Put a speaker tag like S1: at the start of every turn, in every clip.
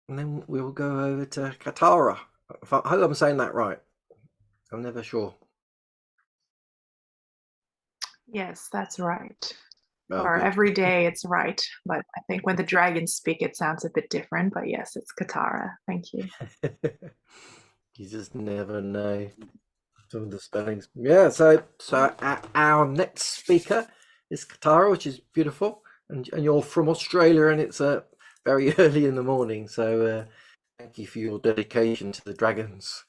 S1: and then we'll go over to Katara. I hope I'm saying that right. I'm never sure.
S2: Yes, that's right.
S1: Oh,
S2: Or
S1: good.
S2: every day it's right. But I think when the dragons speak, it sounds a bit different. But yes, it's Katara. Thank you.
S1: You just never know some of the spellings. Yeah, so our next speaker is Katara, which is beautiful, and you're from Australia, and it's very early in the morning. So thank you for your dedication to the dragons.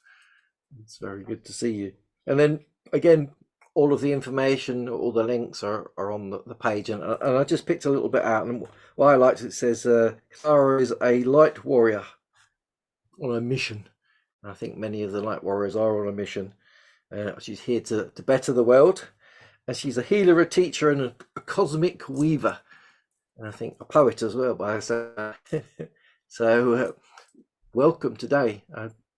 S1: It's very good to see you. And then again, all of the information, all the links are on the page, and I just picked a little bit out. And what I liked, it says Katara is a light warrior on a mission. And I think many of the light warriors are on a mission. She's here to better the world, and she's a healer, a teacher, and a cosmic weaver, and I think a poet as well. By so, so welcome today.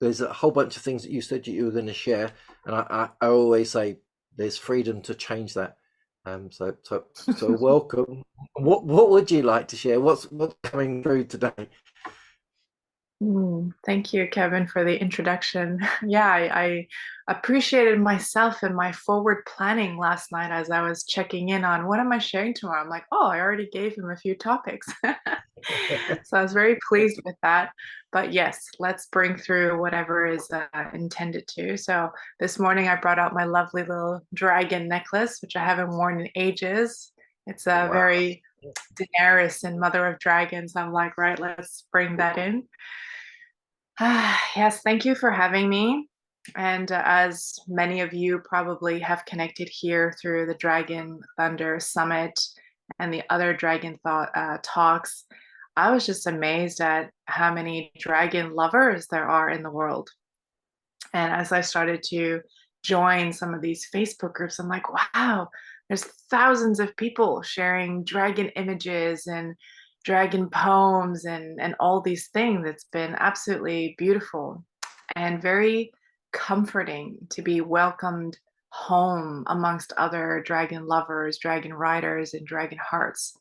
S1: There's a whole bunch of things that you said you were going to share, and I always say there's freedom to change that. So welcome. What would you like to share? What's coming through today?
S2: Thank you, Kevin, for the introduction. Yeah, I appreciated myself and my forward planning last night as I was checking in on what am I sharing tomorrow. I'm like, oh, I already gave him a few topics. So I was very pleased with that. But yes, let's bring through whatever is intended to. So this morning I brought out my lovely little dragon necklace, which I haven't worn in ages. It's a
S1: Wow.
S2: very Daenerys and Mother of Dragons. I'm like, right, let's bring that in. Yes, thank you for having me. And as many of you probably have connected here through the Dragon Thunder Summit and the other Dragon Thought talks, I was just amazed at how many dragon lovers there are in the world. And as I started to join some of these Facebook groups, I'm like, wow, there's thousands of people sharing dragon images and dragon poems and all these things. It's been absolutely beautiful and very comforting to be welcomed home amongst other dragon lovers, dragon riders, and dragon hearts.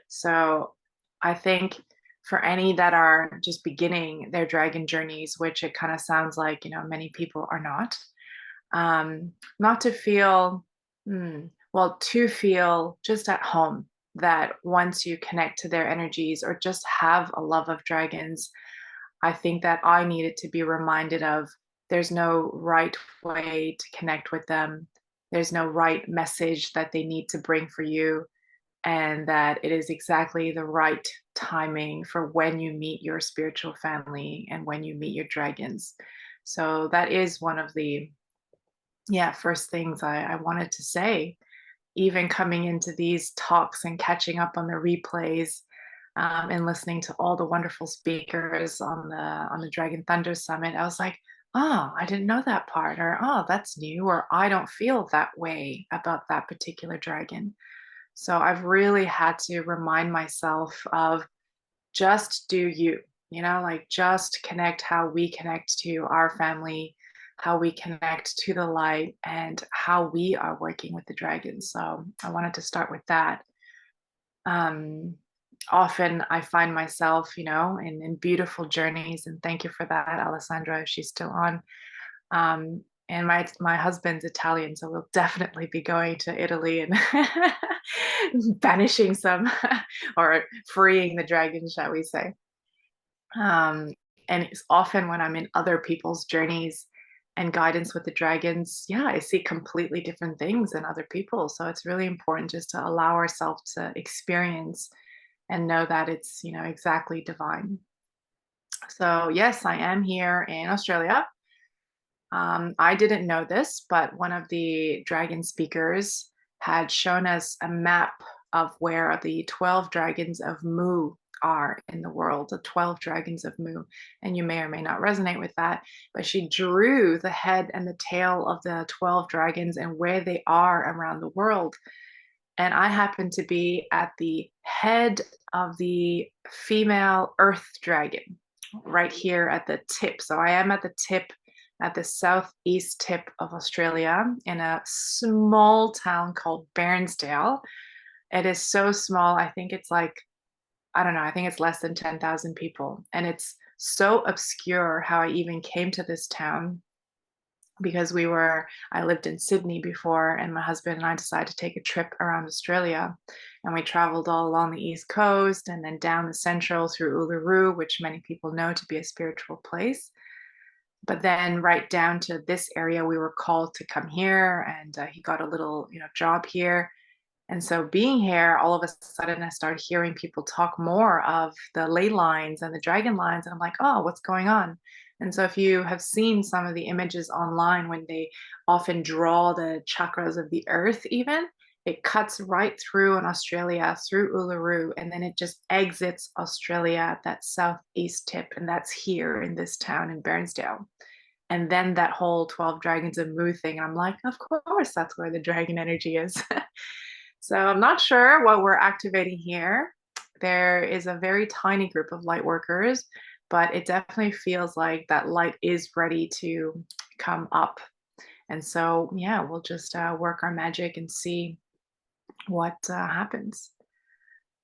S2: So I think for any that are just beginning their dragon journeys, which it kind of sounds like, many people are not to feel, well, to feel just at home that once you connect to their energies or just have a love of dragons, I think that I needed to be reminded of there's no right way to connect with them. There's no right message that they need to bring for you, and that it is exactly the right timing for when you meet your spiritual family and when you meet your dragons. So that is one of the first things I wanted to say, even coming into these talks and catching up on the replays, and listening to all the wonderful speakers on the Dragon Thunder Summit. I was like, oh, I didn't know that part, or oh, that's new, or I don't feel that way about that particular dragon. So I've really had to remind myself of just do you, like just connect how we connect to our family, how we connect to the light, and how we are working with the dragons. So I wanted to start with that. Um, Often I find myself, in beautiful journeys, and thank you for that, Alessandra, if she's still on. And my husband's Italian, so we'll definitely be going to Italy and banishing some or freeing the dragon, shall we say. Um, and it's often when I'm in other people's journeys and guidance with the dragons, yeah, I see completely different things than other people. So it's really important just to allow ourselves to experience and know that it's, exactly divine. So, yes, I am here in Australia. I didn't know this, but one of the dragon speakers had shown us a map of where the 12 dragons of Mu are in the world, the 12 dragons of Mu. And you may or may not resonate with that, but she drew the head and the tail of the 12 dragons and where they are around the world. And I happen to be at the head of the female earth dragon, right here at the tip. So I am at the tip, at the southeast tip of Australia, in a small town called Bairnsdale. It is so small. I think it's like, I don't know, I think it's less than 10,000 people. And it's so obscure how I even came to this town, because I lived in Sydney before, and my husband and I decided to take a trip around Australia. And we traveled all along the East Coast and then down the central through Uluru, which many people know to be a spiritual place. But then right down to this area, we were called to come here, and he got a little, job here. And so being here, all of a sudden, I started hearing people talk more of the ley lines and the dragon lines. And I'm like, oh, what's going on? And so if you have seen some of the images online when they often draw the chakras of the earth, even, it cuts right through in Australia, through Uluru, and then it just exits Australia at that southeast tip. And that's here in this town in Bairnsdale. And then that whole 12 dragons of Mu thing. And I'm like, of course, that's where the dragon energy is. So I'm not sure what we're activating here. There is a very tiny group of light workers, but it definitely feels like that light is ready to come up. And so, yeah, we'll just work our magic and see what happens.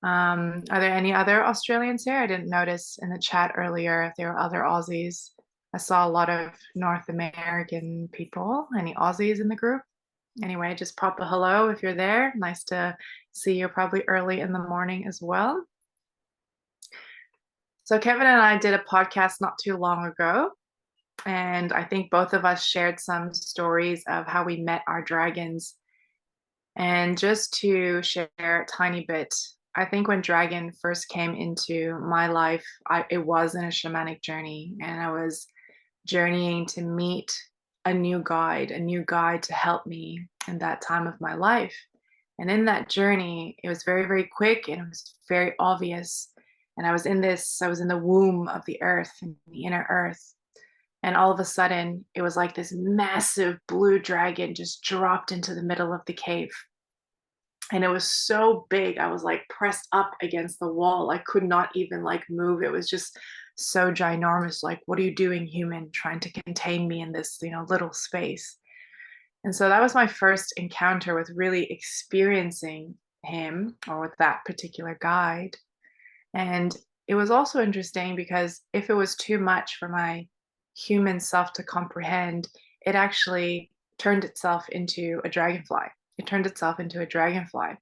S2: Are there any other Australians here? I didn't notice in the chat earlier if there were other Aussies. I saw a lot of North American people. Any Aussies in the group? Anyway, just pop a hello if you're there. Nice to see you probably early in the morning as well. So Kevin and I did a podcast not too long ago, and I think both of us shared some stories of how we met our dragons. And just to share a tiny bit, I think when dragon first came into my life, it was in a shamanic journey, and I was journeying to meet a new guide to help me in that time of my life. And in that journey, it was very, very quick and it was very obvious. And I was in the womb of the earth, in the inner earth. And all of a sudden, it was like this massive blue dragon just dropped into the middle of the cave. And it was so big, I was like pressed up against the wall. I could not even like move. It was just so ginormous. Like, what are you doing, human, trying to contain me in this, little space? And so that was my first encounter with really experiencing him, or with that particular guide. And it was also interesting because if it was too much for my human self to comprehend, it actually turned itself into a dragonfly. It turned itself into a dragonfly.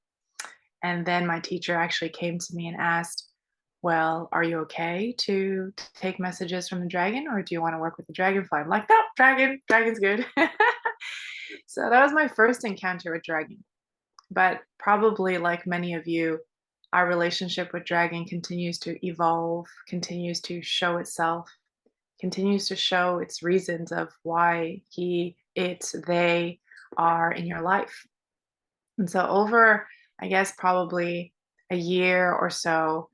S2: And then my teacher actually came to me and asked, well, are you okay to take messages from the dragon, or do you want to work with the dragonfly? I'm like, no, dragon's good. So that was my first encounter with dragon. But probably like many of you, our relationship with dragon continues to evolve, continues to show itself, continues to show its reasons of why they are in your life. And so over, I guess, probably a year or so,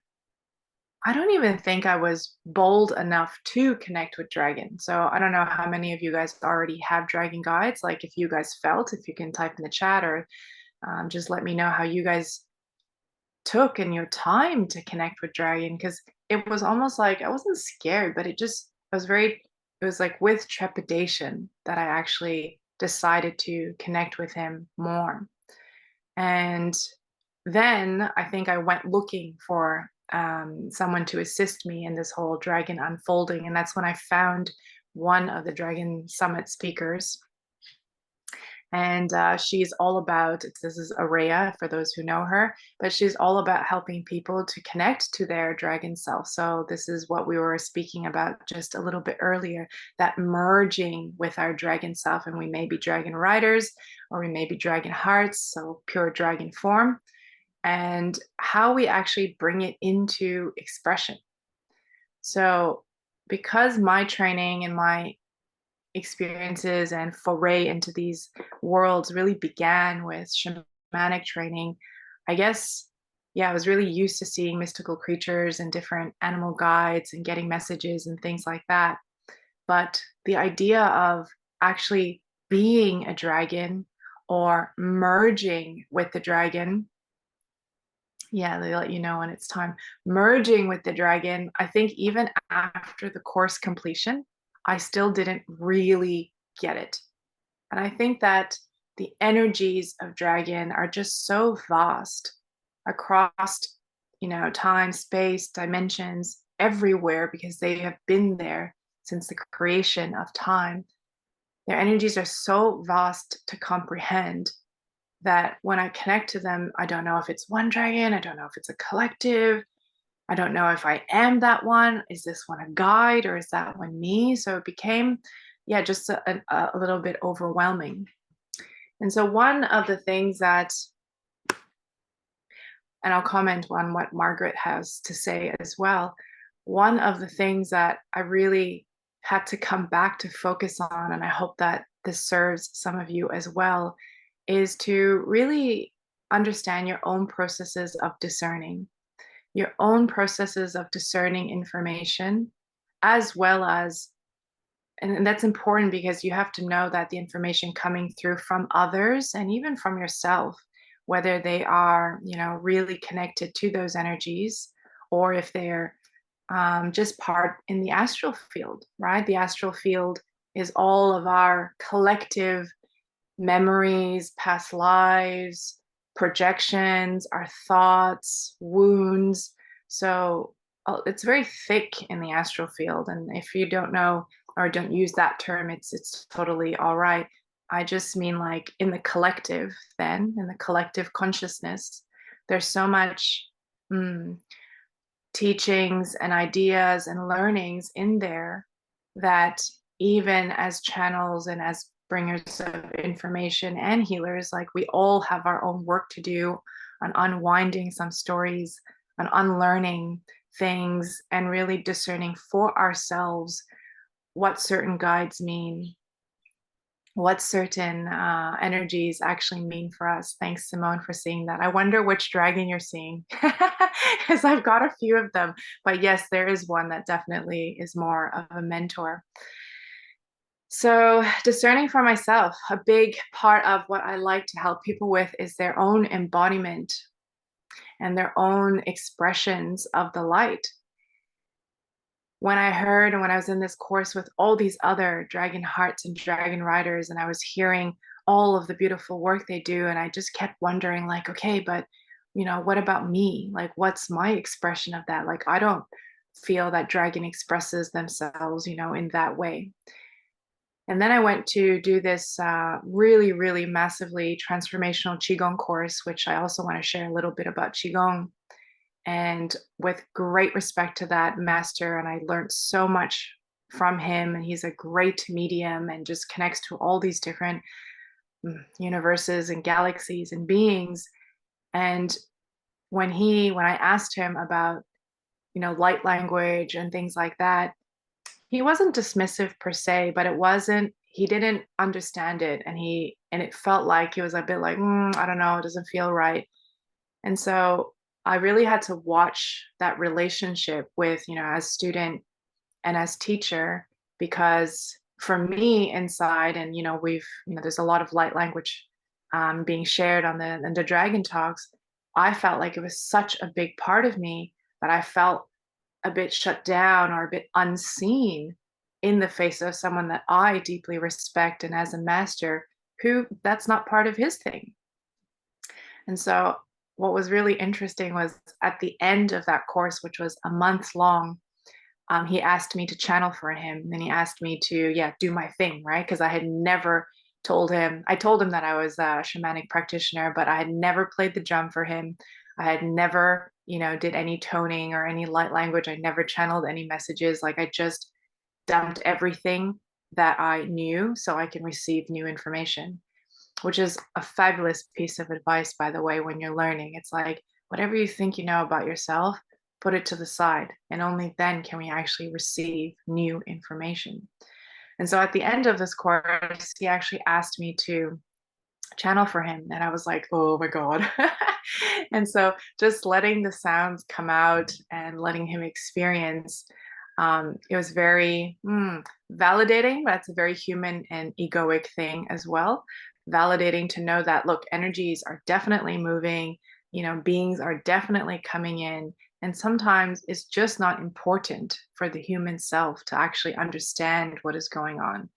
S2: I don't even think I was bold enough to connect with dragon. So I don't know how many of you guys already have dragon guides. Like if you guys if you can type in the chat, or just let me know how you guys took in your time to connect with dragon. Because it was almost like I wasn't scared, but it was like with trepidation that I actually decided to connect with him more. And then I think I went looking for someone to assist me in this whole dragon unfolding. And that's when I found one of the Dragon Summit speakers. And she's all about, this is Araya for those who know her, but she's all about helping people to connect to their dragon self. So this is what we were speaking about just a little bit earlier, that merging with our dragon self. And we may be dragon riders, or we may be dragon hearts, so pure dragon form, and how we actually bring it into expression. So because my training and my experiences and foray into these worlds really began with shamanic training, I guess, yeah, I was really used to seeing mystical creatures and different animal guides and getting messages and things like that. But the idea of actually being a dragon or merging with the dragon, yeah, they let you know when it's time, merging with the dragon, I think even after the course completion, I still didn't really get it. And I think that the energies of dragon are just so vast across, time, space, dimensions, everywhere because they have been there since the creation of time. Their energies are so vast to comprehend that when I connect to them, I don't know if it's one dragon, I don't know if it's a collective, I don't know if I am that one. Is this one a guide or is that one me? So it became, yeah, just a little bit overwhelming. And so one of the things that, and I'll comment on what Margaret has to say as well, one of the things that I really had to come back to focus on, and I hope that this serves some of you as well, is to really understand your own processes of discerning, your own processes of discerning information, as well as, and that's important because you have to know that the information coming through from others and even from yourself, whether they are, really connected to those energies or if they're just part in the astral field, right? The astral field is all of our collective memories, past lives, projections, our thoughts, wounds. So it's very thick in the astral field. And if you don't know or don't use that term, it's totally all right. I just mean like in the collective, then in the collective consciousness, there's so much teachings and ideas and learnings in there that even as channels and as bringers of information and healers, like we all have our own work to do on unwinding some stories, on unlearning things, and really discerning for ourselves what certain guides mean, what certain energies actually mean for us. Thanks, Simone, for seeing that. I wonder which dragon you're seeing, because I've got a few of them. But yes, there is one that definitely is more of a mentor. So, discerning for myself, a big part of what I like to help people with is their own embodiment and their own expressions of the light. When I heard and when I was in this course with all these other dragon hearts and dragon riders, and I was hearing all of the beautiful work they do, and I just kept wondering, like, okay, but what about me? Like, what's my expression of that? Like, I don't feel that dragon expresses themselves, in that way. And then I went to do this really, really massively transformational qigong course, which I also want to share a little bit about qigong. And with great respect to that master, and I learned so much from him, and he's a great medium and just connects to all these different universes and galaxies and beings. And when I asked him about light language and things like that, he wasn't dismissive per se, but he didn't understand it, and it felt like he was a bit like, I don't know, it doesn't feel right. And so I really had to watch that relationship with, as student and as teacher, because for me inside, and, there's a lot of light language being shared on the Dragon Talks. I felt like it was such a big part of me that I felt a bit shut down or a bit unseen in the face of someone that I deeply respect and as a master who that's not part of his thing. And so what was really interesting was at the end of that course, which was a month long, he asked me to channel for him. And then he asked me to, do my thing, right? Because I had never I told him that I was a shamanic practitioner, but I had never played the drum for him. I had never, did any toning or any light language. I never channeled any messages. Like I just dumped everything that I knew so I can receive new information, which is a fabulous piece of advice, by the way, when you're learning. It's like, whatever you think you know about yourself, put it to the side. And only then can we actually receive new information. And so at the end of this course, he actually asked me to channel for him. And I was like, oh my God. And so just letting the sounds come out and letting him experience, it was very validating. That's a very human and egoic thing as well. Validating to know that, look, energies are definitely moving, beings are definitely coming in. And sometimes it's just not important for the human self to actually understand what is going on,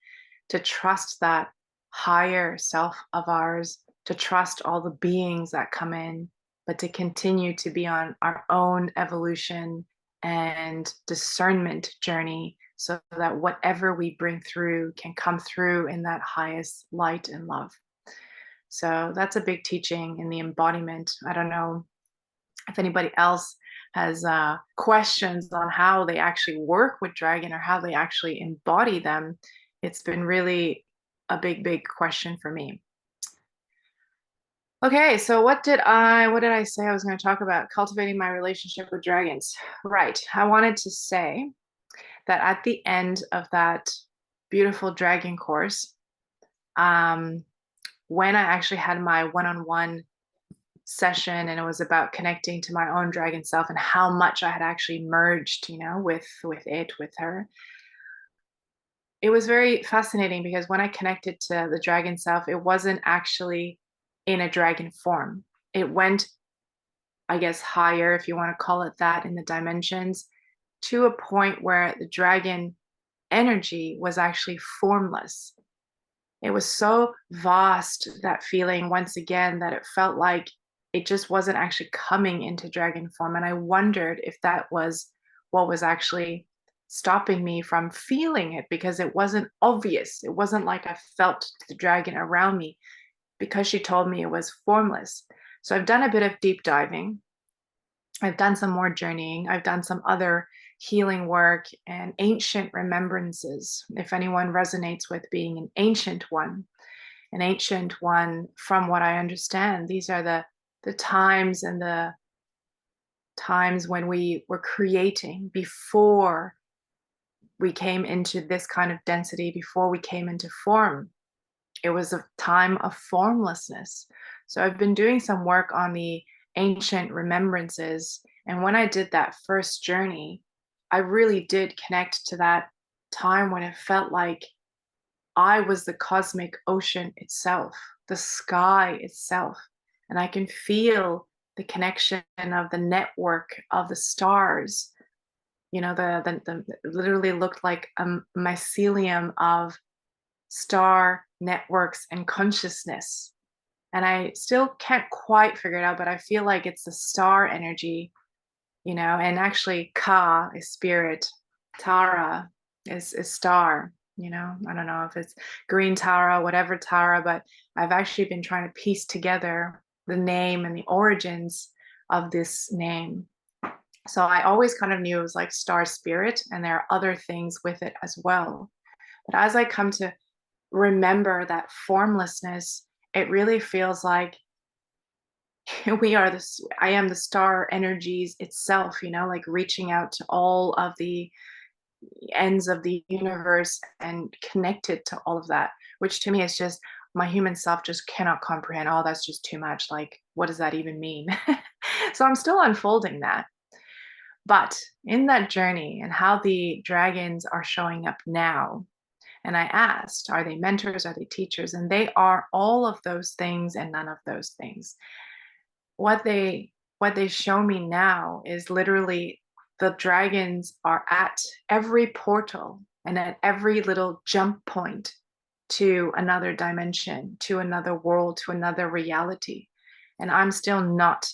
S2: to trust that higher self of ours, to trust all the beings that come in, but to continue to be on our own evolution and discernment journey, so that whatever we bring through can come through in that highest light and love. So that's a big teaching in the embodiment. I don't know if anybody else has questions on how they actually work with dragon or how they actually embody them. It's been really a big question for me. Okay, so what did I say I was going to talk about? Cultivating my relationship with dragons. Right. I wanted to say that at the end of that beautiful dragon course, when I actually had my one-on-one session, and it was about connecting to my own dragon self and how much I had actually merged, with her. It was very fascinating because when I connected to the dragon self, it wasn't actually in a dragon form. It went, I guess, higher, if you want to call it that, in the dimensions, to a point where the dragon energy was actually formless. It was so vast, that feeling, once again, that it felt like it just wasn't actually coming into dragon form. And I wondered if that was what was actually stopping me from feeling it, because it wasn't obvious. It wasn't like I felt the dragon around me, because she told me it was formless. So I've done a bit of deep diving. I've done some more journeying. I've done some other healing work and ancient remembrances. If anyone resonates with being an ancient one, from what I understand, these are the times and the times when we were creating before we came into this kind of density, before we came into form. It was a time of formlessness. So I've been doing some work on the ancient remembrances. And when I did that first journey, I really did connect to that time when it felt like I was the cosmic ocean itself, the sky itself. And I can feel the connection of the network of the stars. The literally looked like a mycelium of star networks and consciousness. And I still can't quite figure it out, but I feel like it's the star energy, and actually Ka is spirit, Tara is star. I don't know if it's green Tara, whatever Tara, but I've actually been trying to piece together the name and the origins of this name. So I always kind of knew it was like star spirit, and there are other things with it as well. But as I come to remember that formlessness, it really feels like I am the star energies itself, like reaching out to all of the ends of the universe and connected to all of that, which to me is just, my human self just cannot comprehend. Oh, that's just too much. Like, what does that even mean? So I'm still unfolding that. But in that journey and how the dragons are showing up now, and I asked, are they mentors? Are they teachers? And they are all of those things and none of those things. What they show me now is literally the dragons are at every portal and at every little jump point to another dimension, to another world, to another reality. And I'm still not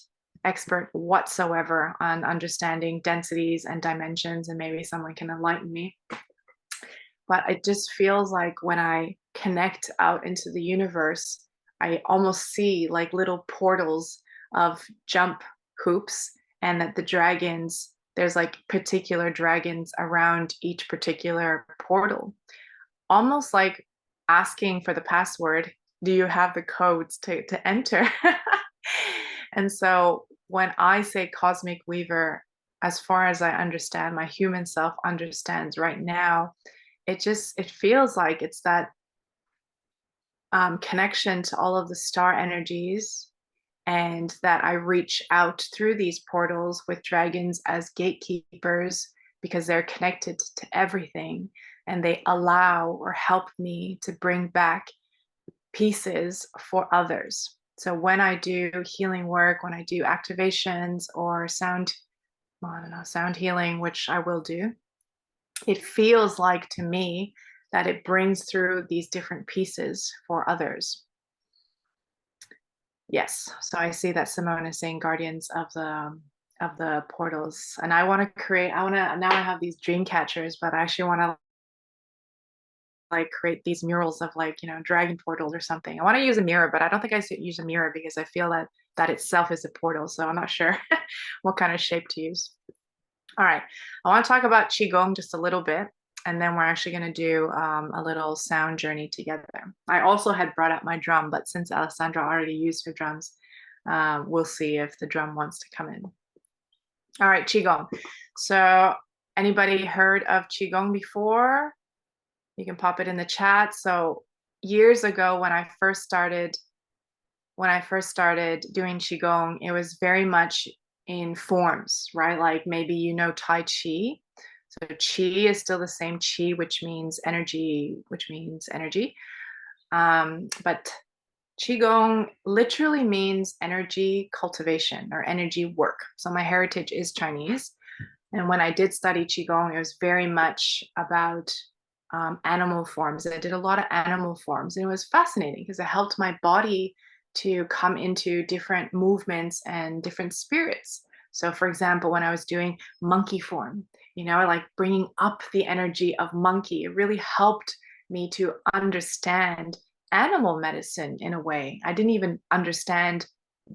S2: expert whatsoever on understanding densities and dimensions, and maybe someone can enlighten me. But it just feels like when I connect out into the universe, I almost see like little portals of jump hoops, and that the dragons, there's like particular dragons around each particular portal, almost like asking for the password. Do you have the codes to enter? And so when I say cosmic weaver, as far as I understand, my human self understands right now, it feels like it's that connection to all of the star energies, and that I reach out through these portals with dragons as gatekeepers, because they're connected to everything, and they allow or help me to bring back pieces for others. So when I do healing work, when I do activations or sound healing, which I will do, it feels like to me that it brings through these different pieces for others. Yes, so I see that Simone is saying guardians of the portals. And I want to create, now I have these dream catchers, but I actually want to like create these murals of like, dragon portals or something. I want to use a mirror, but I don't think I should use a mirror because I feel that that itself is a portal. So I'm not sure what kind of shape to use. All right. I want to talk about qigong just a little bit, and then we're actually going to do a little sound journey together. I also had brought out my drum, but since Alessandra already used her drums, we'll see if the drum wants to come in. All right, qigong. So anybody heard of qigong before? You can pop it in the chat. So years ago, when I first started doing qigong, it was very much in forms, right? Like maybe Tai Chi. So chi is still the same chi, which means energy, but qigong literally means energy cultivation or energy work. So my heritage is Chinese. And when I did study qigong, it was very much about animal forms. I did a lot of animal forms, and it was fascinating because it helped my body to come into different movements and different spirits. So, for example, when I was doing monkey form, like bringing up the energy of monkey, it really helped me to understand animal medicine in a way. I didn't even understand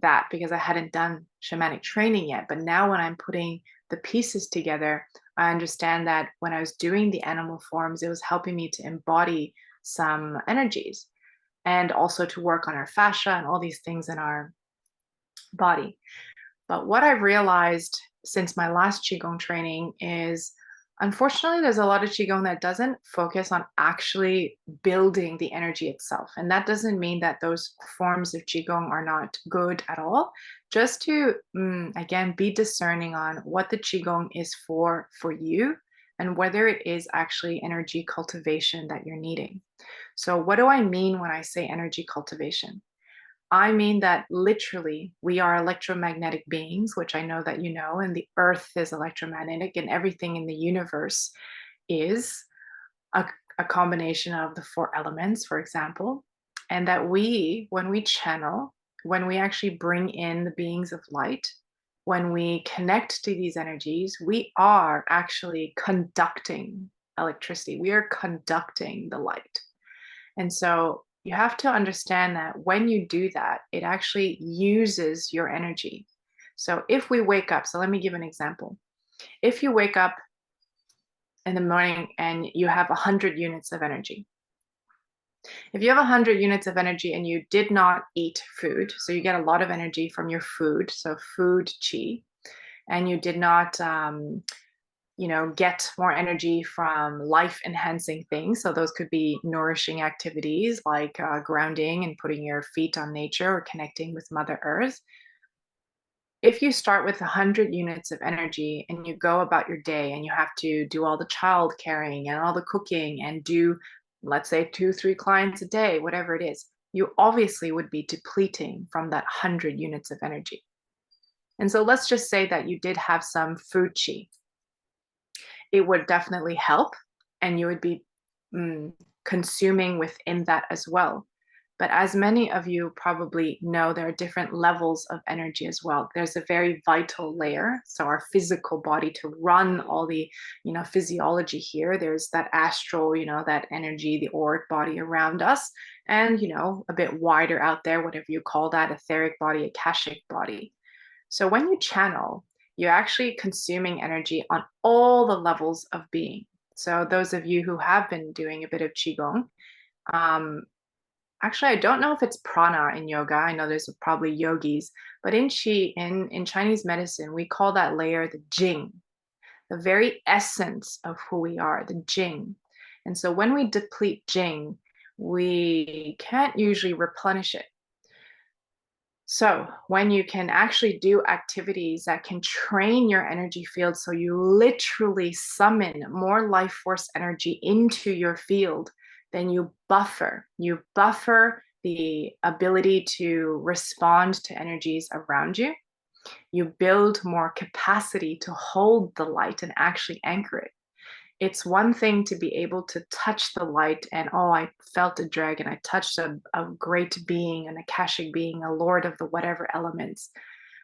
S2: that because I hadn't done shamanic training yet. But now, when I'm putting the pieces together, I understand that when I was doing the animal forms, it was helping me to embody some energies and also to work on our fascia and all these things in our body. But what I've realized since my last qigong training is, unfortunately, there's a lot of qigong that doesn't focus on actually building the energy itself. And that doesn't mean that those forms of qigong are not good at all. Just to, again, be discerning on what the qigong is for you and whether it is actually energy cultivation that you're needing. So what do I mean when I say energy cultivation? I mean that literally we are electromagnetic beings, which I know that you know, and the earth is electromagnetic, and everything in the universe is a combination of the four elements, for example. And that when we channel, when we actually bring in the beings of light, when we connect to these energies, we are actually conducting electricity. We are conducting the light. And so you have to understand that when you do that, it actually uses your energy. So if we wake up, so let me give an example. If you wake up in the morning and you have 100 units of energy, if you have 100 units of energy and you did not eat food, so you get a lot of energy from your food, so food chi, and you did not get more energy from life enhancing things. So those could be nourishing activities like grounding and putting your feet on nature or connecting with Mother Earth. If you start with 100 units of energy and you go about your day and you have to do all the child caring and all the cooking and do, let's say, 2-3 clients a day, whatever it is, you obviously would be depleting from that 100 units of energy. And so let's just say that you did have some food chi. It would definitely help, and you would be consuming within that as well. But as many of you probably know, there are different levels of energy as well. There's a very vital layer, so our physical body to run all the physiology here. There's that astral, that energy, the auric body around us, and a bit wider out there, whatever you call that, etheric body, akashic body. So when you channel, you're actually consuming energy on all the levels of being. So those of you who have been doing a bit of qigong, actually, I don't know if it's prana in yoga. I know there's probably yogis, but in Chinese medicine, we call that layer the jing, the very essence of who we are, the jing. And so when we deplete jing, we can't usually replenish it. So when you can actually do activities that can train your energy field, so you literally summon more life force energy into your field, then you buffer the ability to respond to energies around you. You build more capacity to hold the light and actually anchor it. It's one thing to be able to touch the light and, oh, I felt a dragon, I touched a great being, an akashic being, a lord of the whatever elements.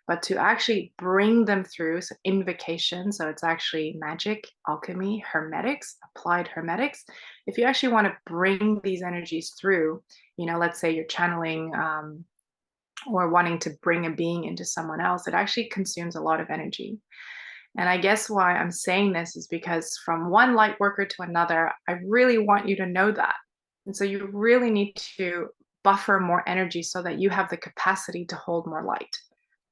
S2: but to actually bring them through, so invocation, so it's actually magic, alchemy, hermetics, applied hermetics. If you actually want to bring these energies through, let's say you're channeling or wanting to bring a being into someone else, it actually consumes a lot of energy. And I guess why I'm saying this is because from one light worker to another, I really want you to know that. And so you really need to buffer more energy so that you have the capacity to hold more light.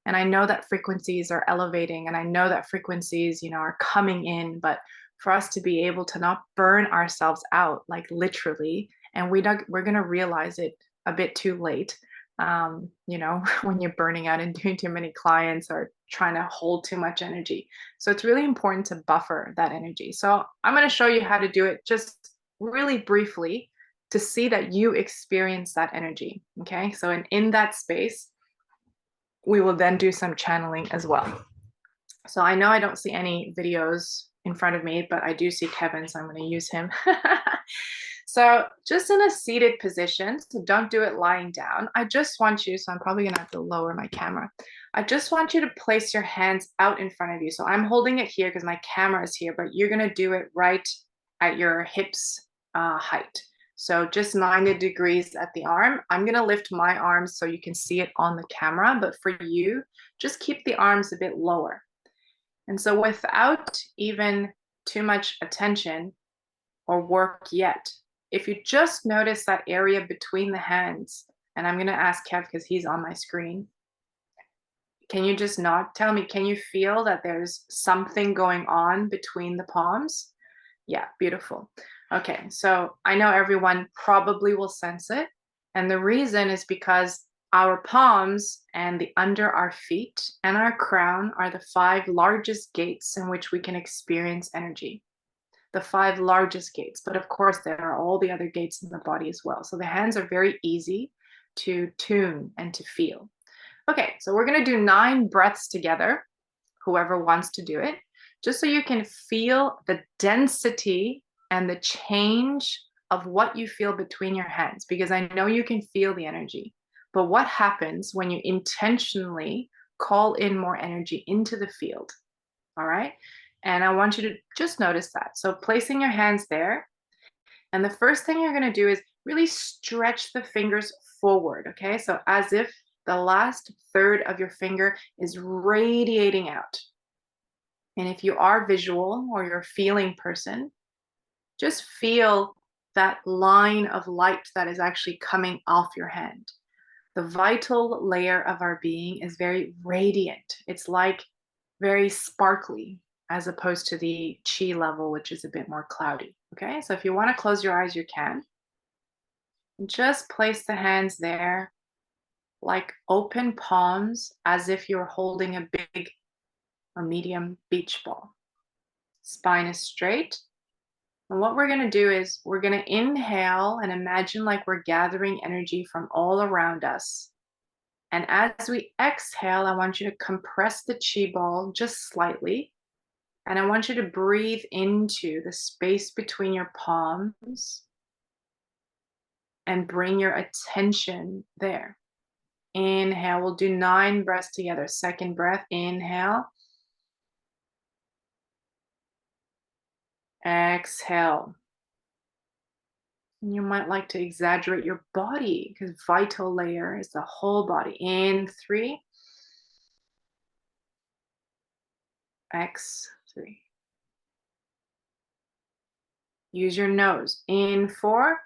S2: And I know that frequencies are elevating, and I know that frequencies, are coming in, but for us to be able to not burn ourselves out, like literally, and we're going to realize it a bit too late, when you're burning out and doing too many clients or trying to hold too much energy. So it's really important to buffer that energy. So I'm going to show you how to do it just really briefly to see that you experience that energy. Okay. So in that space, we will then do some channeling as well. So I know I don't see any videos in front of me, but I do see Kevin, so I'm going to use him. So just in a seated position, so don't do it lying down. I just want you, so I'm probably going to have to lower my camera. I just want you to place your hands out in front of you. So I'm holding it here because my camera is here, but you're going to do it right at your hips height. So just 90 degrees at the arm. I'm going to lift my arms so you can see it on the camera, but for you, just keep the arms a bit lower. And so without even too much attention or work yet, if you just notice that area between the hands, and I'm going to ask Kev because he's on my screen. Can you just not tell me, can you feel that there's something going on between the palms? Yeah, beautiful. Okay, so I know everyone probably will sense it. And the reason is because our palms and the under our feet and our crown are the 5 largest gates in which we can experience energy. The 5 largest gates, but of course there are all the other gates in the body as well. So the hands are very easy to tune and to feel. Okay, so we're going to do 9 breaths together, whoever wants to do it, just so you can feel the density and the change of what you feel between your hands, because I know you can feel the energy. But what happens when you intentionally call in more energy into the field? All right. And I want you to just notice that. So placing your hands there. And the first thing you're going to do is really stretch the fingers forward. Okay. So as if the last third of your finger is radiating out. And if you are visual or you're a feeling person, just feel that line of light that is actually coming off your hand. The vital layer of our being is very radiant. It's like very sparkly as opposed to the chi level, which is a bit more cloudy. Okay, so if you want to close your eyes, you can. Just place the hands there like open palms as if you're holding a big or medium beach ball. Spine is straight. And what we're going to do is we're going to inhale and imagine like we're gathering energy from all around us. And as we exhale, I want you to compress the chi ball just slightly. And I want you to breathe into the space between your palms and bring your attention there. Inhale, we'll do 9 breaths together. Second breath, inhale. Exhale. You might like to exaggerate your body because vital layer is the whole body. In 3. X3. Use your nose. In 4.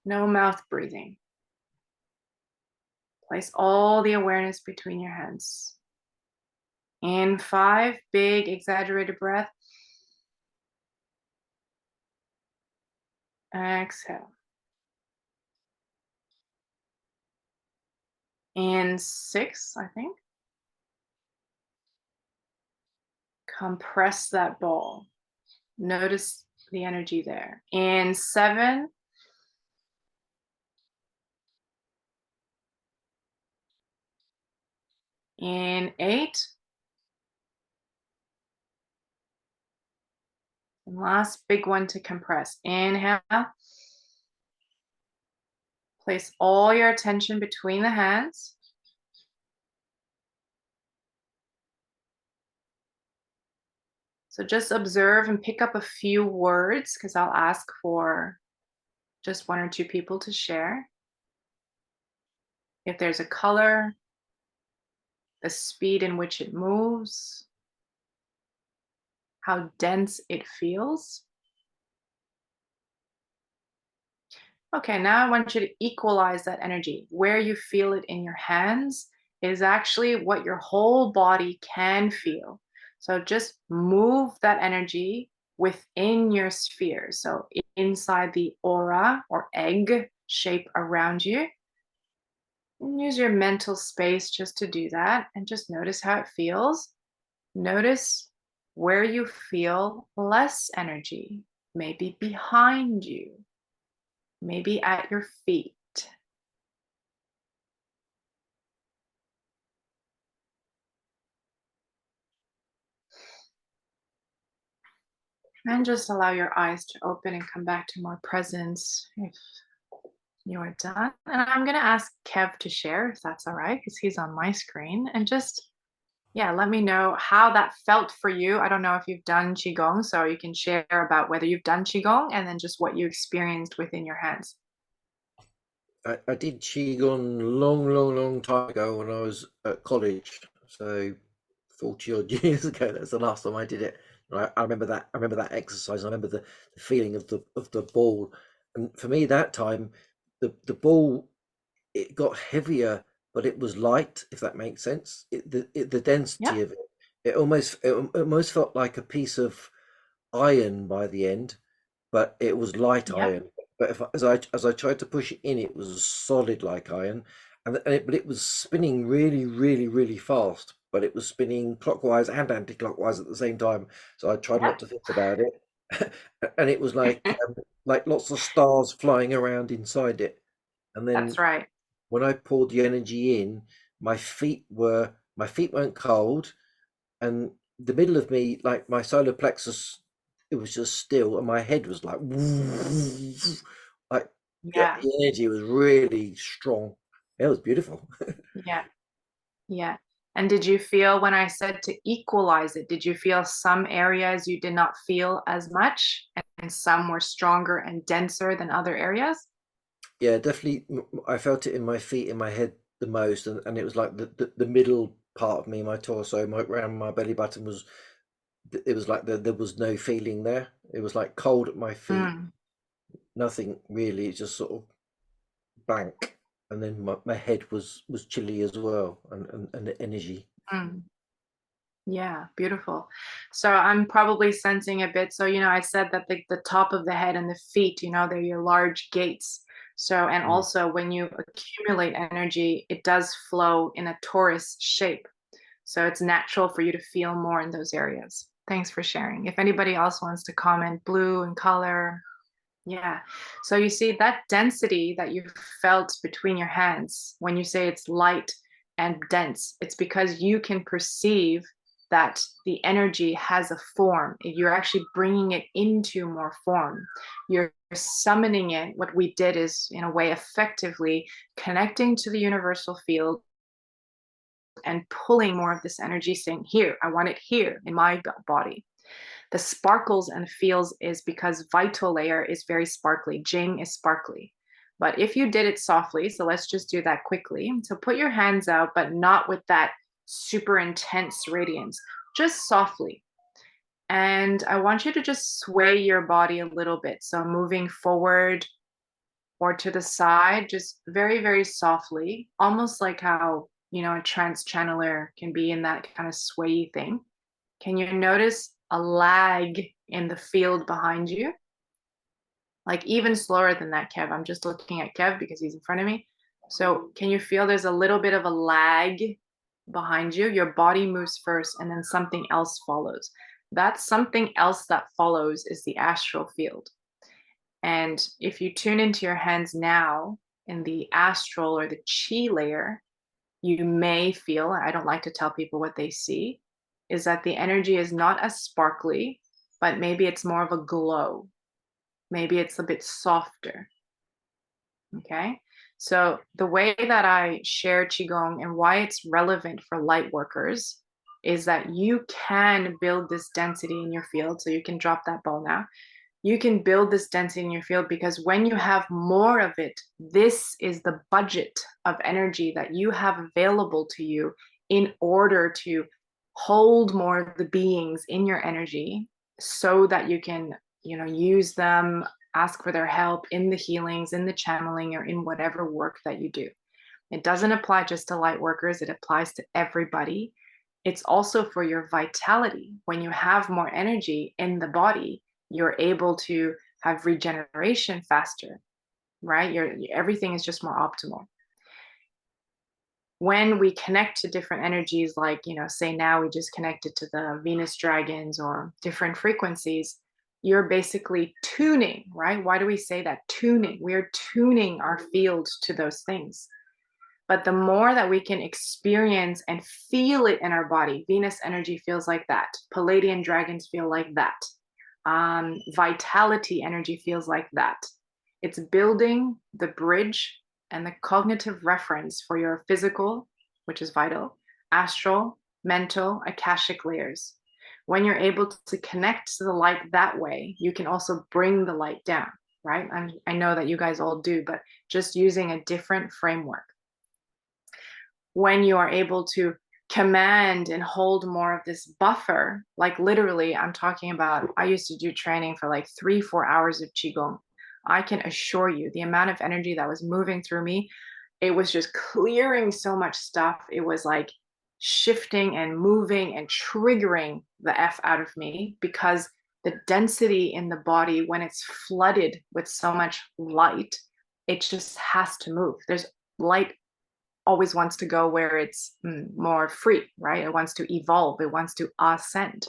S2: No mouth breathing. Place all the awareness between your hands. In 5, big exaggerated breath. Exhale. In 6, I think. Compress that ball. Notice the energy there. In 7. In 8. And last big one to compress. Inhale. Place all your attention between the hands. So just observe and pick up a few words because I'll ask for just 1 or 2 people to share. If there's a color, the speed in which it moves, how dense it feels. Okay, now I want you to equalize that energy. Where you feel it in your hands is actually what your whole body can feel. So just move that energy within your sphere. So inside the aura or egg shape around you. And use your mental space just to do that and just notice how it feels. Notice where you feel less energy, maybe behind you, maybe at your feet. And just allow your eyes to open and come back to more presence if you are done. And I'm going to ask Kev to share if that's all right, because he's on my screen. And just, yeah, let me know how that felt for you. I don't know if you've done qigong, so you can share about whether you've done qigong and then just what you experienced within your hands.
S1: I did qigong long time ago when I was at college, so 40 odd years ago. That's the last time I did it. I remember that. I remember that exercise. I remember the feeling of the ball. And for me, that time, the ball, it got heavier, but it was light. If that makes sense, the
S2: Yeah.
S1: density of it, it almost felt like a piece of iron by the end, but it was light
S2: Yeah.
S1: iron. But as I tried to push it in, it was solid like iron, but it was spinning really fast. But it was spinning clockwise and anti-clockwise at the same time. So I tried
S2: Yeah.
S1: not to think about it, and it was like lots of stars flying around inside it. And
S2: That's
S1: then
S2: right.
S1: when I poured the energy in, my feet weren't cold, and the middle of me, like my solar plexus, it was just still, and my head was like, like
S2: Yeah.
S1: the energy was really strong. It was beautiful.
S2: Yeah. Yeah. And did you feel when I said to equalize it, did you feel some areas you did not feel as much and some were stronger and denser than other areas?
S1: Yeah, definitely. I felt it in my feet, in my head the most, and it was like the middle part of me, my torso, around my belly button was. It was like there was no feeling there. It was like cold at my feet,
S2: Mm,
S1: nothing really, just sort of blank. And then my head was chilly as well, and the energy.
S2: mm. Yeah, beautiful. So I'm probably sensing a bit. So, I said that the top of the head and the feet, they're your large gates. So, and
S1: Mm.
S2: also when you accumulate energy, it does flow in a torus shape. So it's natural for you to feel more in those areas. Thanks for sharing. If anybody else wants to comment, blue and color. Yeah. So you see that density that you felt between your hands when you say it's light and dense, it's because you can perceive that the energy has a form. You're actually bringing it into more form. You're summoning it. What we did is, in a way, effectively connecting to the universal field and pulling more of this energy, saying, here, I want it here in my body. The sparkles and feels is because vital layer is very sparkly. Jing is sparkly. But if you did it softly, so let's just do that quickly. So put your hands out, but not with that super intense radiance, just softly. And I want you to just sway your body a little bit. So moving forward or to the side, just very softly, almost like how, a trance channeler can be in that kind of sway thing. Can you notice a lag in the field behind you? Like even slower than that, Kev. I'm just looking at Kev because he's in front of me. So can you feel there's a little bit of a lag behind you? Your body moves first and then something else follows. That something else that follows is the astral field. And if you tune into your hands now in the astral or the chi layer, you may feel, I don't like to tell people what they see, is that the energy is not as sparkly, but maybe it's more of a glow. Maybe it's a bit softer. Okay. So the way that I share Qigong and why it's relevant for light workers is that you can build this density in your field. So you can drop that ball now. You can build this density in your field because when you have more of it, this is the budget of energy that you have available to you in order to hold more of the beings in your energy so that you can, use them, ask for their help in the healings, in the channeling, or in whatever work that you do. It doesn't apply just to light workers, it applies to everybody. It's also for your vitality. When you have more energy in the body, you're able to have regeneration faster, right? Everything is just more optimal. When we connect to different energies, like, say now we just connected to the Venus dragons or different frequencies, you're basically tuning, right? Why do we say that? Tuning. We are tuning our field to those things. But the more that we can experience and feel it in our body, Venus energy feels like that. Palladian dragons feel like that. Vitality energy feels like that. It's building the bridge and the cognitive reference for your physical, which is vital, astral, mental, akashic layers. When you're able to connect to the light that way, you can also bring the light down, right? I know that you guys all do, but just using a different framework. When you are able to command and hold more of this buffer, like literally, I'm talking about, I used to do training for like 3-4 hours of qigong. I can assure you the amount of energy that was moving through me, it was just clearing so much stuff. It was like shifting and moving and triggering the F out of me, because the density in the body, when it's flooded with so much light, it just has to move. There's light always wants to go where it's more free, right? It wants to evolve. It wants to ascend.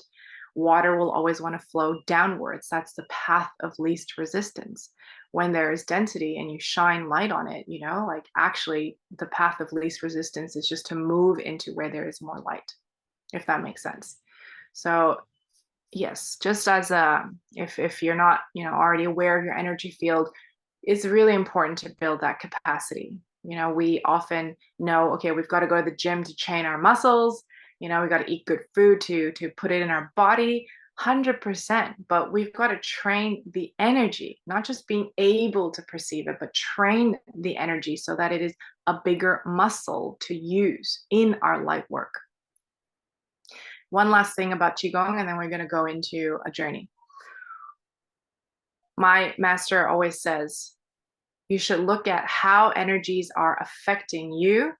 S2: Water will always want to flow downwards. That's the path of least resistance. When there is density and you shine light on it, like actually the path of least resistance is just to move into where there is more light, if that makes sense. So yes, just as if you're not, already aware of your energy field, it's really important to build that capacity. We often know, okay, we've got to go to the gym to train our muscles. We got to eat good food to put it in our body, 100%. But we've got to train the energy, not just being able to perceive it, but train the energy so that it is a bigger muscle to use in our light work. One last thing about qigong, and then we're going to go into a journey. My master always says, you should look at how energies are affecting you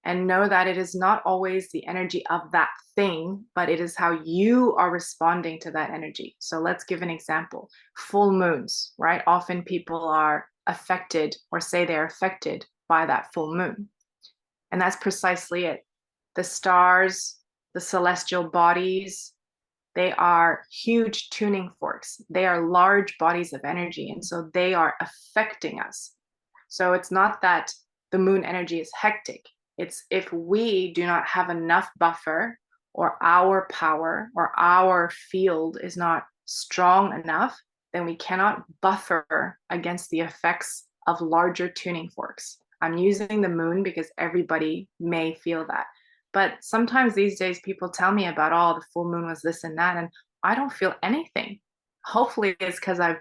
S2: and know that it is not always the energy of that thing, but it is how you are responding to that energy. So let's give an example. Full moons, right? Often people are affected or say they're affected by that full moon. And that's precisely it. The stars, the celestial bodies, they are huge tuning forks. They are large bodies of energy. And so they are affecting us. So it's not that the moon energy is hectic. It's if we do not have enough buffer, or our power or our field is not strong enough, then we cannot buffer against the effects of larger tuning forks. I'm using the moon because everybody may feel that. But sometimes these days people tell me about, oh, the full moon was this and that, and I don't feel anything. Hopefully it's because I've,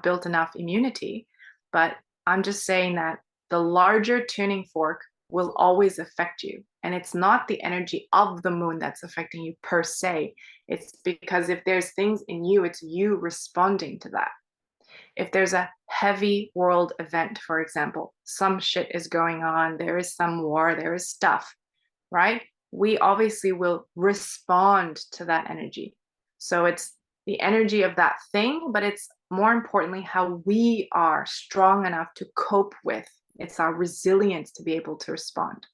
S2: built enough immunity. But I'm just saying that the larger tuning fork will always affect you. And it's not the energy of the moon that's affecting you per se. It's because if there's things in you, it's you responding to that. If there's a heavy world event, for example, some shit is going on, there is some war, there is stuff, right? We obviously will respond to that energy. So it's the energy of that thing, but it's more importantly how we are strong enough to cope with. It's our resilience to be able to respond.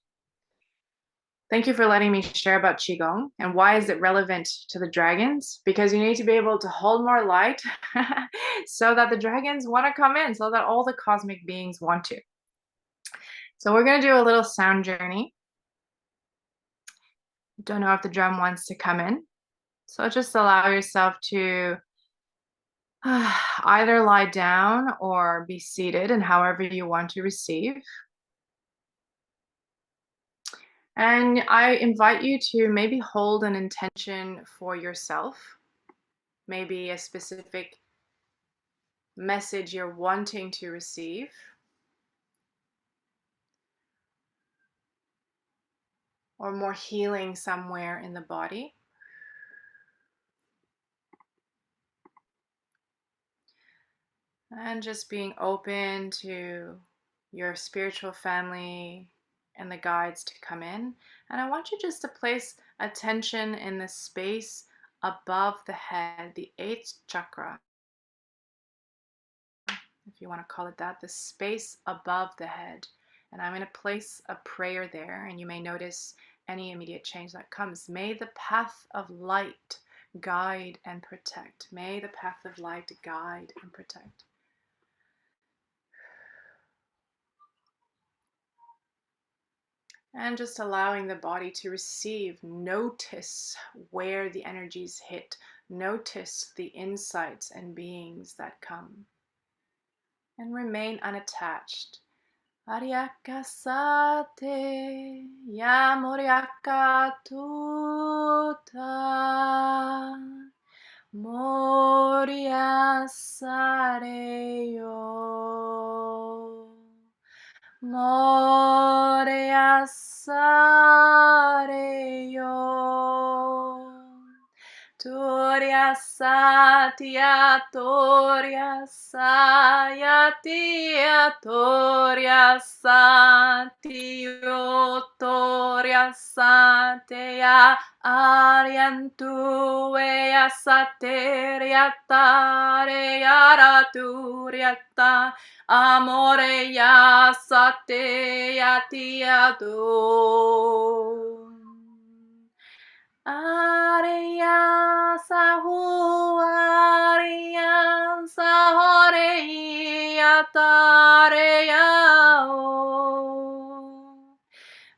S2: Thank you for letting me share about qigong. And why is it relevant to the dragons? Because you need to be able to hold more light so that the dragons want to come in, so that all the cosmic beings want to. So we're going to do a little sound journey. Don't know if the drum wants to come in. So just allow yourself to either lie down or be seated, and however you want to receive. And I invite you to maybe hold an intention for yourself, maybe a specific message you're wanting to receive, or more healing somewhere in the body. And just being open to your spiritual family and the guides to come in. And I want you just to place attention in the space above the head, the eighth chakra, if you want to call it that, the space above the head. And I'm going to place a prayer there, and you may notice any immediate change that comes. May the path of light guide and protect. May the path of light guide and protect. And just allowing the body to receive, notice where the energies hit, notice the insights and beings that come, and remain unattached. Ariakasate ya moriakatuta moriasareyo. Moria Sareyo. Toria Satia, Toria Sayatia, Toria Satio, Toria Satea, Ariantuea Sateria, Tarea, Turiata. Amore ya sate ya tiado. Aria sahu aria sahore ya tare ya o.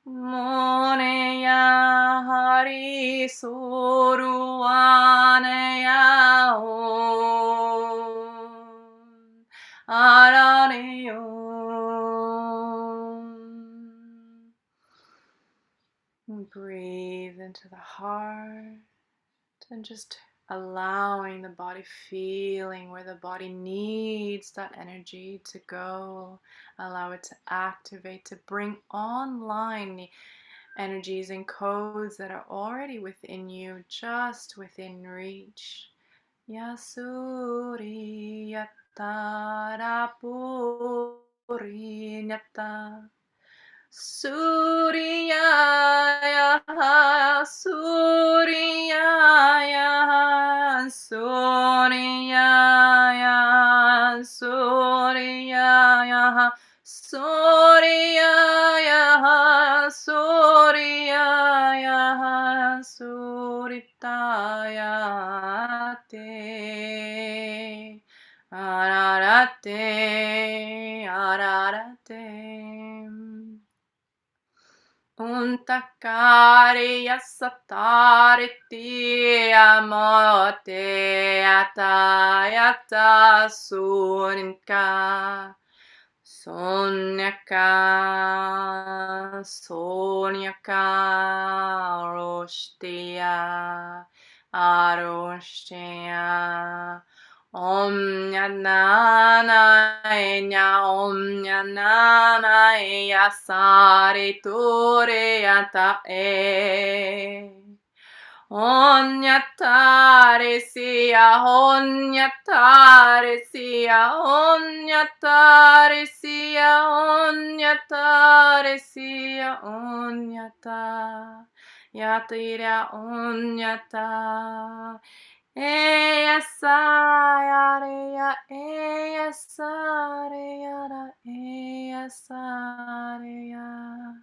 S2: Mone ya hari soruane ya o. Breathe into the heart and just allowing the body, feeling where the body needs that energy to go. Allow it to activate, to bring online the energies and codes that are already within you, just within reach. Yasuri Yatara Puri Yata Surya Surya Surya Surya Surya Surya Suritaya Te Ararate Ararate Untakari yasatari ti amote atayata suninka Sonyaka Sonyaka Roshtiya Aroshtiya Om Nana Enya Om Nana Eya Sari Ture Yata E Onyatare sia, onyatare sia, onyatare sia, onyatare sia, onyata, yatira onyata. Eya sayareya, eya sareyara, eya sareya.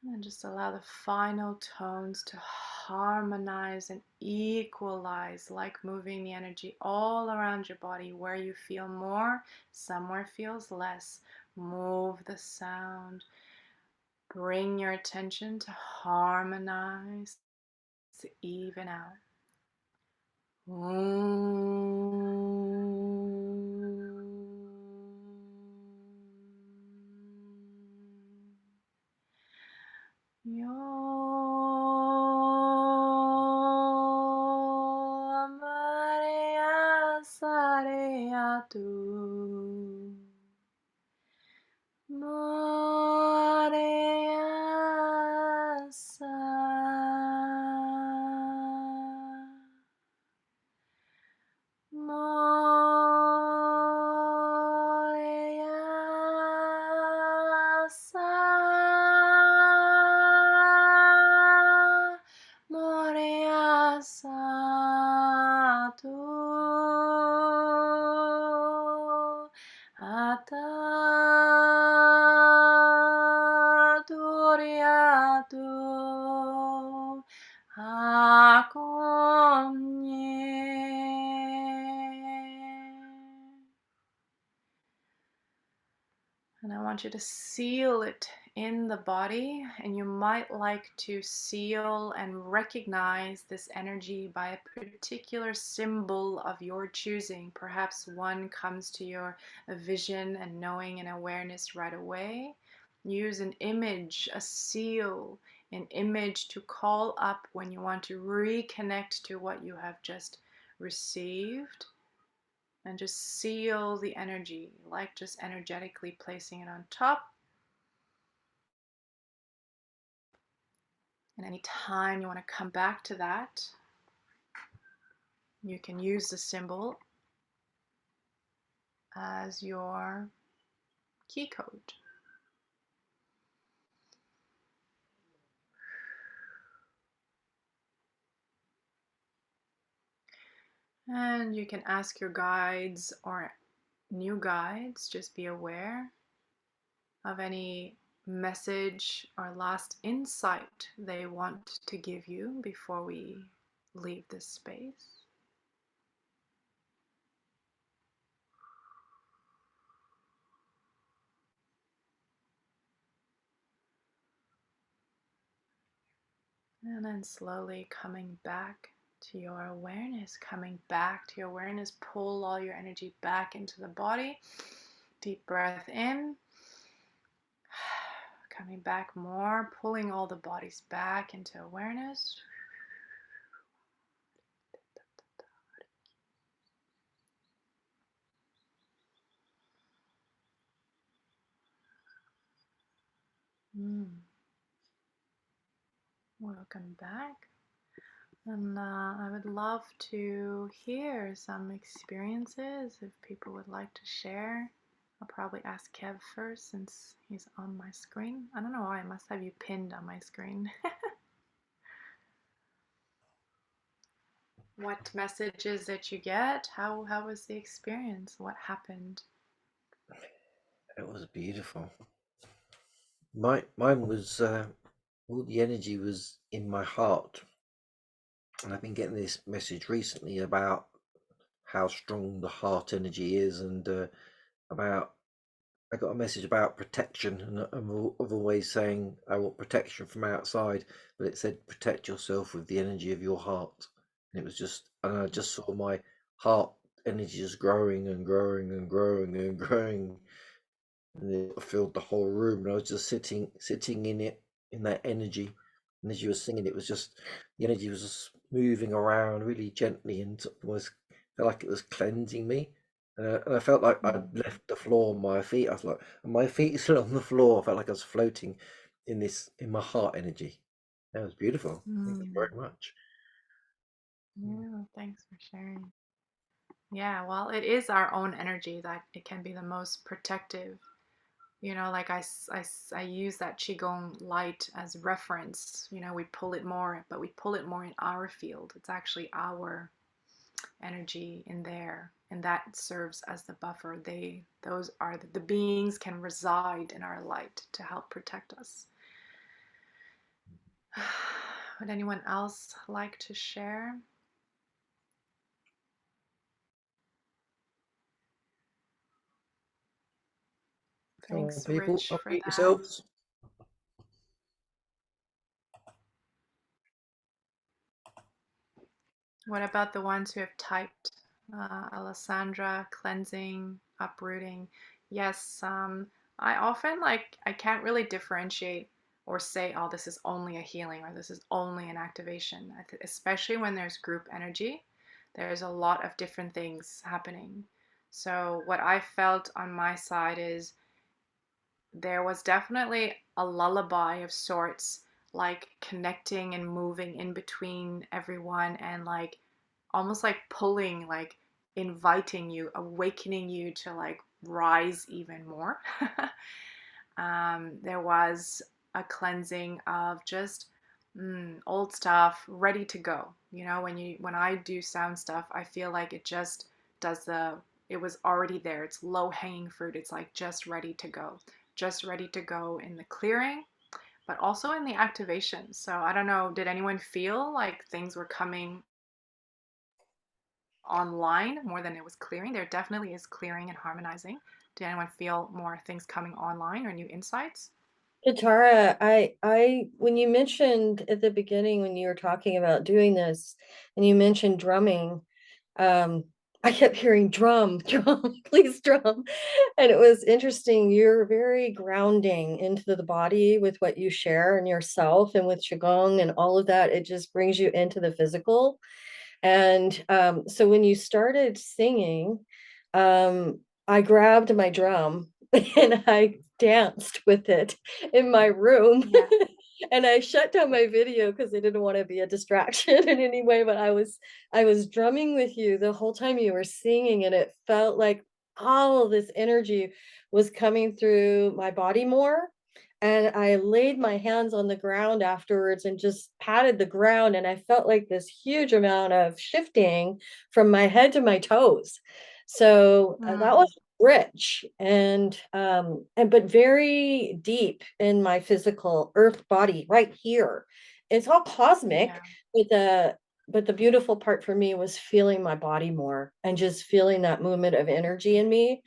S2: And just allow the final tones to harmonize and equalize, like moving the energy all around your body. Where you feel more, somewhere feels less. Move the sound. Bring your attention to harmonize, to even out. Yo Maria Sarea tu Maria Sa Moria Sa Moria Sa tu Ata Turia tu And I want you to seal it in the body, and you might like to seal and recognize this energy by a particular symbol of your choosing. Perhaps one comes to your vision and knowing and awareness right away. Use an image, a seal, an image to call up when you want to reconnect to what you have just received. And just seal the energy, like just energetically placing it on top. And anytime you want to come back to that, you can use the symbol as your key code. And you can ask your guides or new guides, just be aware of any message or last insight they want to give you before we leave this space. And then slowly coming back to your awareness, pull all your energy back into the body. Deep breath in, coming back more, pulling all the bodies back into awareness. Welcome back. And I would love to hear some experiences if people would like to share. I'll probably ask Kev first since he's on my screen. I don't know why, I must have you pinned on my screen. What messages did you get? How was the experience? What happened?
S1: It was beautiful. Mine was all the energy was in my heart, and I've been getting this message recently about how strong the heart energy is, and about I got a message about protection, and I'm always saying I want protection from outside, but it said protect yourself with the energy of your heart, and it was just, and I just saw my heart energy just growing and growing and growing and growing, and it filled the whole room, and I was just sitting in it, in that energy, and as you were singing, it was just the energy was just moving around really gently, and was felt like it was cleansing me. And I felt like I'd left the floor on my feet. I was like, and my feet still on the floor. I felt like I was floating in my heart energy. That was beautiful. Thank you very much.
S2: Yeah, thanks for sharing. Yeah, well, it is our own energy that it can be the most protective. You know, like I use that qigong light as reference. You know, we pull it more, but we pull it more in our field. It's actually our energy in there, and that serves as the buffer. Those are the beings can reside in our light to help protect us. Would anyone else like to share?
S1: Come on,
S2: Thanks,
S1: people,
S2: Rich, for
S1: unmute
S2: that.
S1: yourselves.
S2: What about the ones who have typed? Alessandra, cleansing, uprooting. Yes, I often I can't really differentiate or say, oh, this is only a healing or this is only an activation, especially when there's group energy. There's a lot of different things happening. So, what I felt on my side is there was definitely a lullaby of sorts, like connecting and moving in between everyone and like almost like pulling, like inviting you, awakening you to like rise even more. There was a cleansing of just old stuff ready to go. You know, when I do sound stuff, I feel like it just does the it was already there. It's low hanging fruit. It's like just ready to go. Just ready to go in the clearing, but also in the activation. So I don't know, did anyone feel like things were coming online more than it was clearing? There definitely is clearing and harmonizing. Did anyone feel more things coming online or new insights?
S3: Katara, when you mentioned at the beginning when you were talking about doing this, and you mentioned drumming, um, I kept hearing drum, drum, please drum. And it was interesting. You're very grounding into the body with what you share and yourself and with qigong and all of that. It just brings you into the physical. And so when you started singing, I grabbed my drum and I danced with it in my room.
S2: Yeah.
S3: And I shut down my video because I didn't want to be a distraction in any way. But I was drumming with you the whole time you were singing, and it felt like all of this energy was coming through my body more. And I laid my hands on the ground afterwards and just patted the ground. And I felt like this huge amount of shifting from my head to my toes. So that was
S2: Mm,
S3: rich and but very deep in my physical earth body right here. It's all cosmic,
S2: yeah.
S3: but the beautiful part for me was feeling my body more and just feeling that movement of energy in me.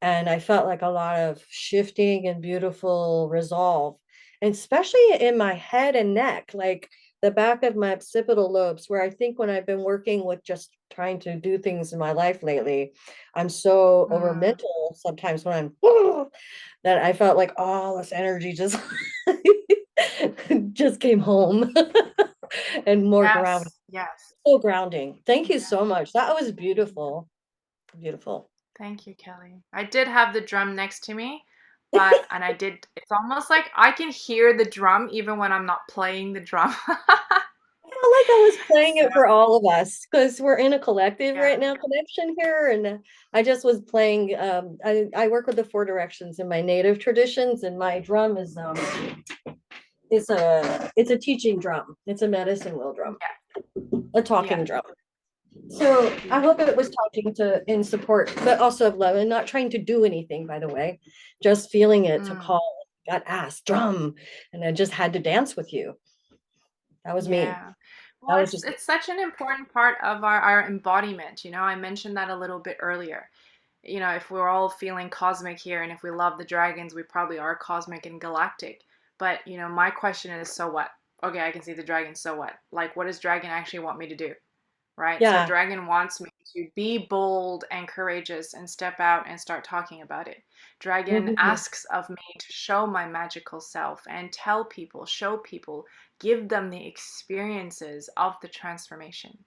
S3: And I felt like a lot of shifting and beautiful resolve, and especially in my head and neck, like the back of my occipital lobes, where I think when I've been working with just trying to do things in my life lately, I'm so over
S2: Mm,
S3: mental sometimes when I'm that I felt like all this energy just just came home and more grounding.
S2: yes. Yes.
S3: So grounding. Thank you
S2: Yeah.
S3: so much. That was beautiful. Beautiful.
S2: Thank you, Kelly. I did have the drum next to me, and I did, it's almost like I can hear the drum even when I'm not playing the drum.
S3: I felt like I was playing
S2: So,
S3: it for all of us because we're in a collective
S2: yeah.
S3: right now connection here. And I just was playing. I work with the four directions in my native traditions, and my drum is it's a teaching drum. It's a medicine wheel drum,
S2: Yeah.
S3: a
S2: Yeah.
S3: talking drum. So I hope it
S2: Beautiful.
S3: was talking to in support, but also of love and not trying to do anything, by the way, just feeling it to
S2: Mm,
S3: call, got asked, drum, and I just had to dance with you. That was me.
S2: yeah. Well,
S3: That was
S2: it's
S3: just
S2: it's such an important part of our embodiment. You know, I mentioned that a little bit earlier. You know, if we're all feeling cosmic here and if we love the dragons, we probably are cosmic and galactic. But, you know, my question is, so what? Okay, I can see the dragon, so what? Like, what does dragon actually want me to do? Right? So
S3: yeah.
S2: dragon wants me to be bold and courageous and step out and start talking about it. Dragon
S3: Mhm.
S2: asks of me to show my magical self and tell people, show people, give them the experiences of the transformation.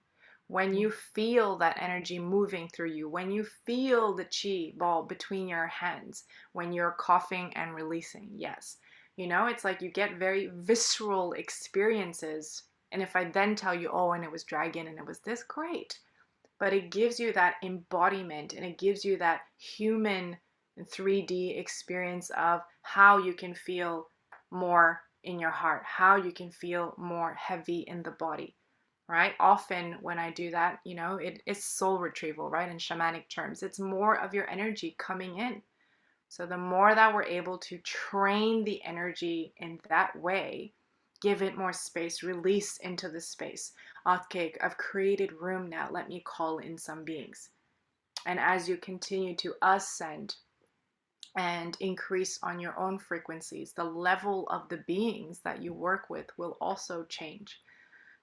S2: When you feel that energy moving through you, when you feel the chi ball between your hands, when you're coughing and releasing, yes. You know, it's like you get very visceral experiences, and if I then tell you, oh, and it was dragon and it was this, great. But it gives you that embodiment and it gives you that human 3D experience of how you can feel more in your heart, how you can feel more heavy in the body, right? Often when I do that, you know, it's soul retrieval, right? In shamanic terms, it's more of your energy coming in. So the more that we're able to train the energy in that way, Give it more space, release into the space. Okay, I've created room now. Let me call in some beings. And as you continue to ascend and increase on your own frequencies, the level of the beings that you work with will also change.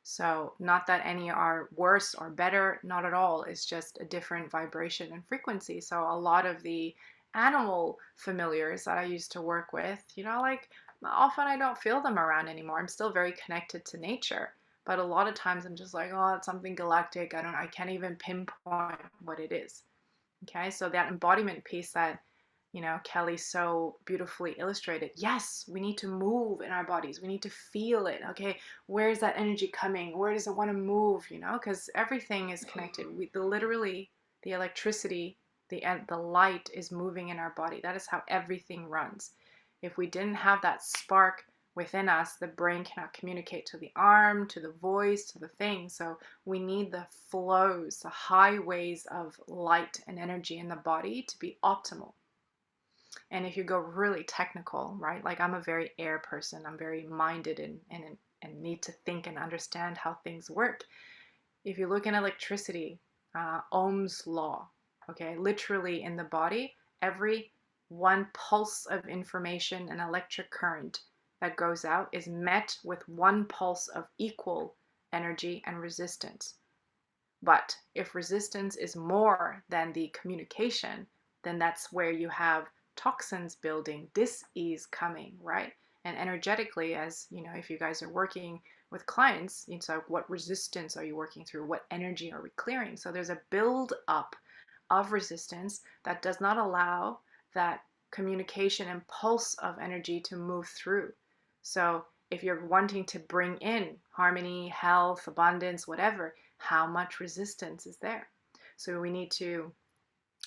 S2: So, not that any are worse or better, not at all. It's just a different vibration and frequency. So, a lot of the animal familiars that I used to work with, like often I don't feel them around anymore. I'm still very connected to nature. But a lot of times I'm just like, oh, it's something galactic. I can't even pinpoint what it is. Okay, so that embodiment piece that Kelly so beautifully illustrated. Yes, we need to move in our bodies. We need to feel it. Okay, where's that energy coming? Where does it want to move? Because everything is connected. Literally, the electricity, the light is moving in our body. That is how everything runs. If we didn't have that spark within us, the brain cannot communicate to the arm, to the voice, to the thing. So we need the flows, the highways of light and energy in the body to be optimal. And if you go really technical, right? Like I'm a very air person. I'm very minded and need to think and understand how things work. If you look in electricity, Ohm's law, okay, literally in the body, every one pulse of information and electric current that goes out is met with one pulse of equal energy and resistance. But if resistance is more than the communication, then that's where you have toxins building, dis-ease coming, right? And energetically, as if you guys are working with clients, it's like, what resistance are you working through? What energy are we clearing? So there's a build up of resistance that does not allow that communication and pulse of energy to move through. So if you're wanting to bring in harmony, health, abundance, whatever, how much resistance is there? So we need to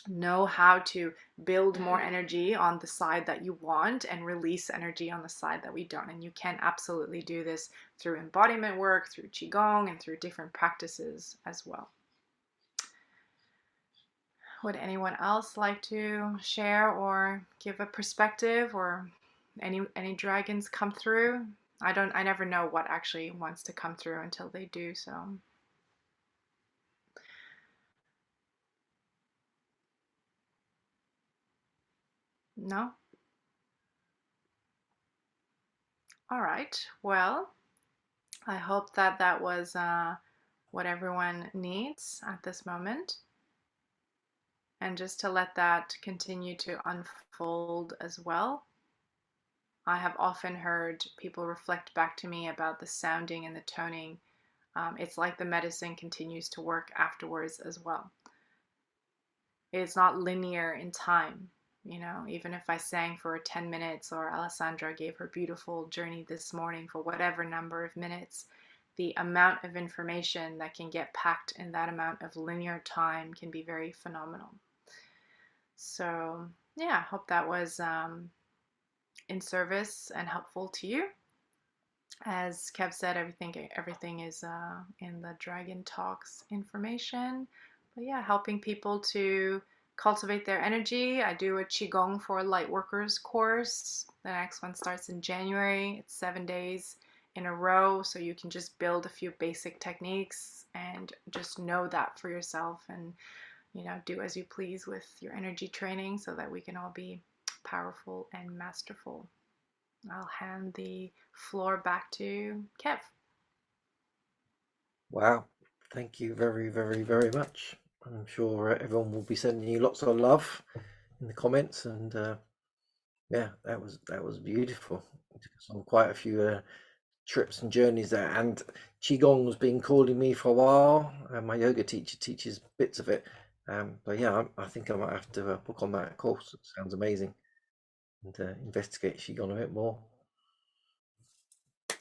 S2: know how to build more energy on the side that you want and release energy on the side that we don't. And you can absolutely do this through embodiment work, through qigong, and through different practices as well. Would anyone else like to share or give a perspective, or any dragons come through? I never know what actually wants to come through until they do, so. No? All right. Well, I hope that was what everyone needs at this moment. And just to let that continue to unfold as well. I have often heard people reflect back to me about the sounding and the toning. It's like the medicine continues to work afterwards as well. It's not linear in time. Even if I sang for 10 minutes or Alessandra gave her beautiful journey this morning for whatever number of minutes, the amount of information that can get packed in that amount of linear time can be very phenomenal. So yeah, I hope that was in service and helpful to you. As Kev said, everything is in the Dragon Talks information. But yeah, helping people to cultivate their energy. I do a qigong for Lightworkers course. The next one starts in January. It's 7 days in a row, so you can just build a few basic techniques and just know that for yourself, and do as you please with your energy training so that we can all be powerful and masterful. I'll hand the floor back to Kev.
S1: Wow, thank you very, very, very much. I'm sure everyone will be sending you lots of love in the comments, and yeah, that was beautiful. It took us on quite a few trips and journeys there, and qigong's been calling me for a while. My yoga teacher teaches bits of it, but yeah, I think I might have to book on that course. It sounds amazing, and investigate qigong a bit more.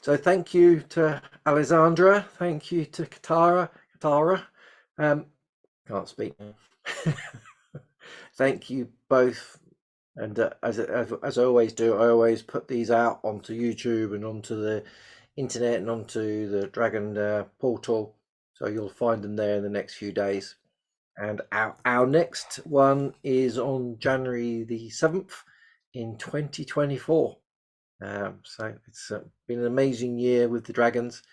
S1: So thank you to Alessandra. Thank you to Katara. Can't speak. Thank you both. And as I always do, I always put these out onto YouTube and onto the internet and onto the Dragon portal. So you'll find them there in the next few days. And our next one is on January the 7th in 2024. So it's been an amazing year with the dragons.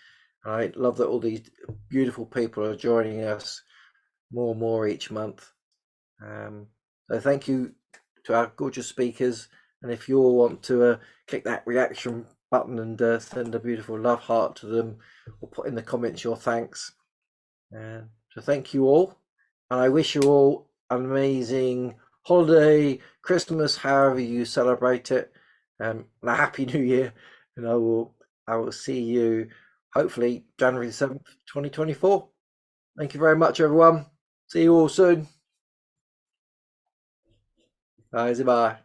S1: I love that all these beautiful people are joining us more and more each month. So thank you to our gorgeous speakers. And if you all want to click that reaction button and send a beautiful love heart to them, or put in the comments your thanks. So thank you all, and I wish you all an amazing holiday, Christmas, however you celebrate it, and a happy new year. And I will see you hopefully January 7th, 2024. Thank you very much, everyone. See you all soon. Bye. Bye.